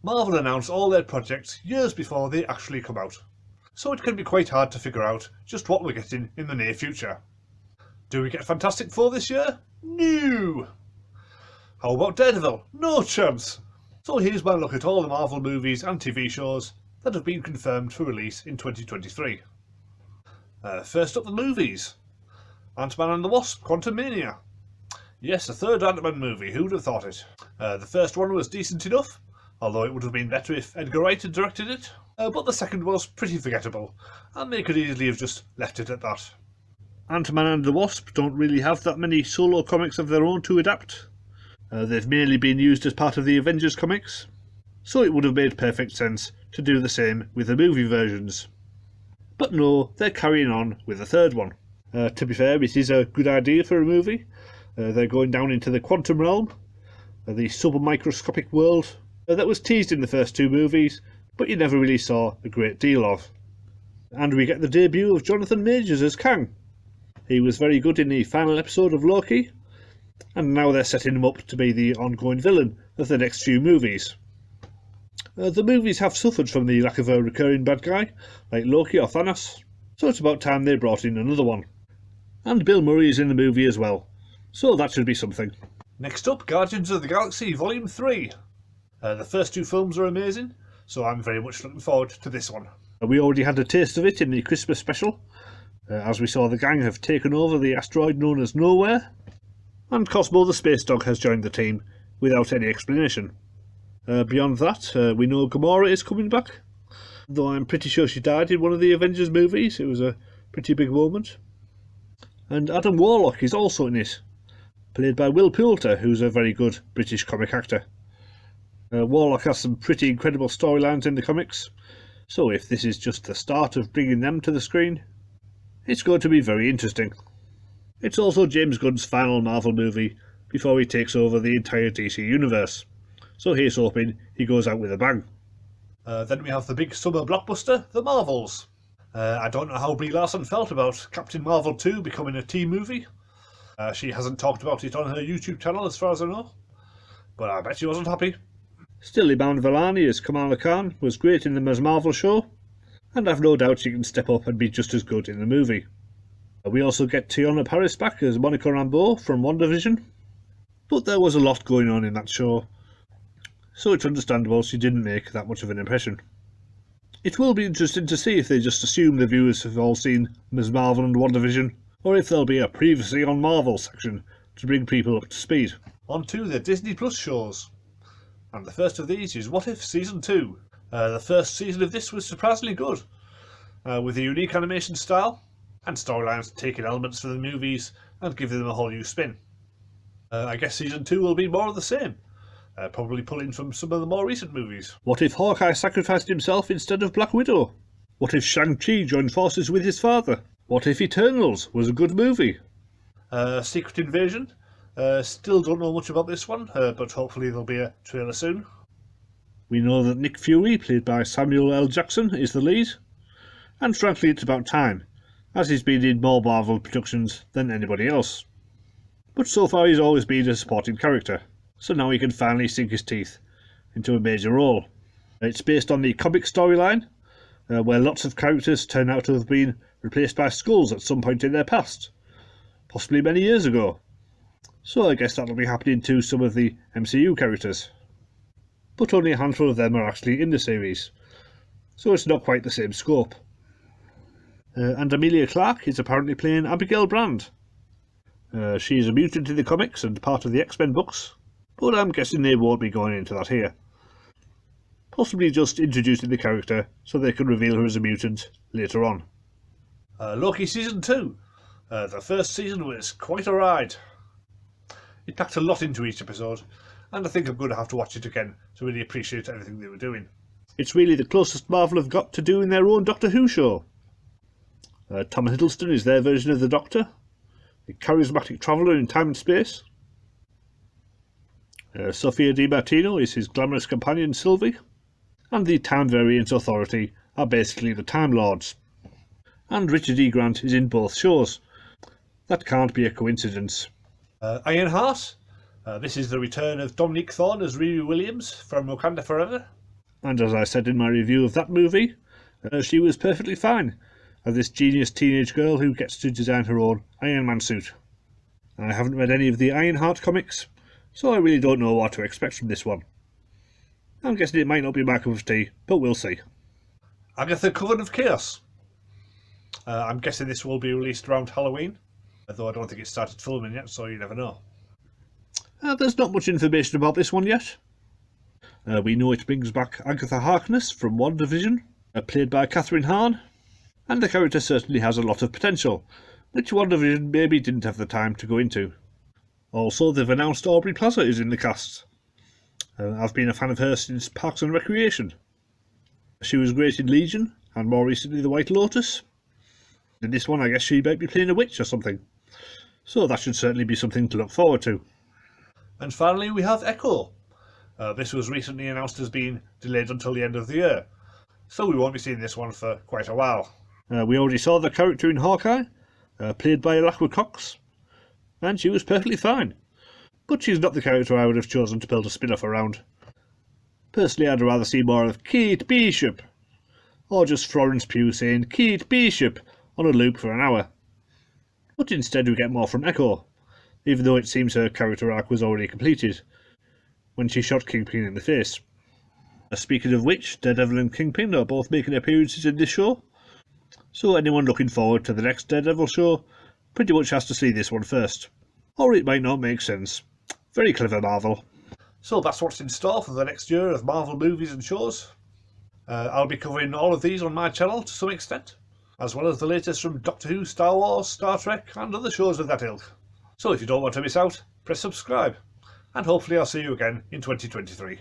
Marvel announce all their projects years before they actually come out, so it can be quite hard to figure out just what we're getting in the near future. Do we get Fantastic Four this year? No! How about Daredevil? No chance! So here's my look at all the Marvel movies and TV shows that have been confirmed for release in 2023. First up, the movies. Ant-Man and the Wasp, Quantumania. Yes, a third Ant-Man movie, who'd have thought it? The first one was decent enough, although it would have been better if Edgar Wright had directed it. But the second was pretty forgettable, and they could easily have just left it at that. Ant-Man and the Wasp don't really have that many solo comics of their own to adapt. They've mainly been used as part of the Avengers comics, so it would have made perfect sense to do the same with the movie versions. But no, they're carrying on with the third one. To be fair, it is a good idea for a movie. They're going down into the quantum realm, the submicroscopic world that was teased in the first two movies, but you never really saw a great deal of. And we get the debut of Jonathan Majors as Kang. He was very good in the final episode of Loki, and now they're setting him up to be the ongoing villain of the next few movies. The movies have suffered from the lack of a recurring bad guy, like Loki or Thanos, so it's about time they brought in another one. And Bill Murray is in the movie as well, so that should be something. Next up, Guardians of the Galaxy Volume 3. The first two films are amazing, so I'm very much looking forward to this one. We already had a taste of it in the Christmas special, as we saw the gang have taken over the asteroid known as Nowhere, and Cosmo the Space Dog has joined the team without any explanation. Beyond that, we know Gamora is coming back, though I'm pretty sure she died in one of the Avengers movies. It was a pretty big moment. And Adam Warlock is also in it, played by Will Poulter, who's a very good British comic actor. Warlock has some pretty incredible storylines in the comics, so if this is just the start of bringing them to the screen, it's going to be very interesting. It's also James Gunn's final Marvel movie before he takes over the entire DC universe, so here's hoping he goes out with a bang. Then we have the big summer blockbuster, The Marvels. I don't know how Brie Larson felt about Captain Marvel 2 becoming a teen movie. She hasn't talked about it on her YouTube channel as far as I know, but I bet she wasn't happy. Still, Iman Vellani as Kamala Khan was great in the Ms. Marvel show, and I've no doubt she can step up and be just as good in the movie. We also get Teyonah Parris back as Monica Rambeau from WandaVision, but there was a lot going on in that show, so it's understandable she didn't make that much of an impression. It will be interesting to see if they just assume the viewers have all seen Ms. Marvel and WandaVision, or if there'll be a previously on Marvel section to bring people up to speed. On to the Disney Plus shows, and the first of these is What If Season 2. The first season of this was surprisingly good, with a unique animation style, and storylines taking elements from the movies and giving them a whole new spin. I guess Season 2 will be more of the same, probably pulling from some of the more recent movies. What if Hawkeye sacrificed himself instead of Black Widow? What if Shang-Chi joined forces with his father? What if Eternals was a good movie? Secret Invasion. Still don't know much about this one, but hopefully there'll be a trailer soon. We know that Nick Fury, played by Samuel L. Jackson, is the lead, and frankly it's about time, as he's been in more Marvel productions than anybody else. But so far he's always been a supporting character, so now he can finally sink his teeth into a major role. It's based on the comic storyline, where lots of characters turn out to have been replaced by Skrulls at some point in their past, possibly many years ago. So I guess that'll be happening to some of the MCU characters. But only a handful of them are actually in the series, so it's not quite the same scope. And Emilia Clarke is apparently playing Abigail Brand. She is a mutant in the comics and part of the X-Men books, but I'm guessing they won't be going into that here. Possibly just introducing the character so they can reveal her as a mutant later on. Loki Season 2. The first season was quite a ride. It packed a lot into each episode, and I think I'm going to have to watch it again to really appreciate everything they were doing. It's really the closest Marvel have got to doing their own Doctor Who show. Tom Hiddleston is their version of the Doctor, the charismatic traveller in time and space. Sophia Di Martino is his glamorous companion Sylvie, and the Time Variance Authority are basically the Time Lords. And Richard E. Grant is in both shows. That can't be a coincidence. Ironheart. This is the return of Dominique Thorne as Riri Williams from Wakanda Forever. And as I said in my review of that movie, she was perfectly fine as this genius teenage girl who gets to design her own Iron Man suit. I haven't read any of the Ironheart comics, so I really don't know what to expect from this one. I'm guessing it might not be my cup of tea, but we'll see. Agatha, Coven of Chaos. I'm guessing this will be released around Halloween, though I don't think it's started filming yet, so you never know. There's not much information about this one yet. We know it brings back Agatha Harkness from WandaVision, played by Catherine Hahn, and the character certainly has a lot of potential, which WandaVision maybe didn't have the time to go into. Also, they've announced Aubrey Plaza is in the cast. I've been a fan of her since Parks and Recreation. She was great in Legion, and more recently The White Lotus. In this one, I guess she might be playing a witch or something. So that should certainly be something to look forward to. And finally, we have Echo. This was recently announced as being delayed until the end of the year, so we won't be seeing this one for quite a while. We already saw the character in Hawkeye, played by Alakwa Cox, and she was perfectly fine. But she's not the character I would have chosen to build a spin-off around. Personally, I'd rather see more of Kate Bishop, or just Florence Pugh saying Kate Bishop on a loop for an hour. But instead we get more from Echo, even though it seems her character arc was already completed, when she shot Kingpin in the face. Speaking of which, Daredevil and Kingpin are both making appearances in this show, so anyone looking forward to the next Daredevil show pretty much has to see this one first, or it might not make sense. Very clever, Marvel. So that's what's in store for the next year of Marvel movies and shows. I'll be covering all of these on my channel to some extent, as well as the latest from Doctor Who, Star Wars, Star Trek and other shows of that ilk. So if you don't want to miss out, press subscribe, and hopefully I'll see you again in 2023.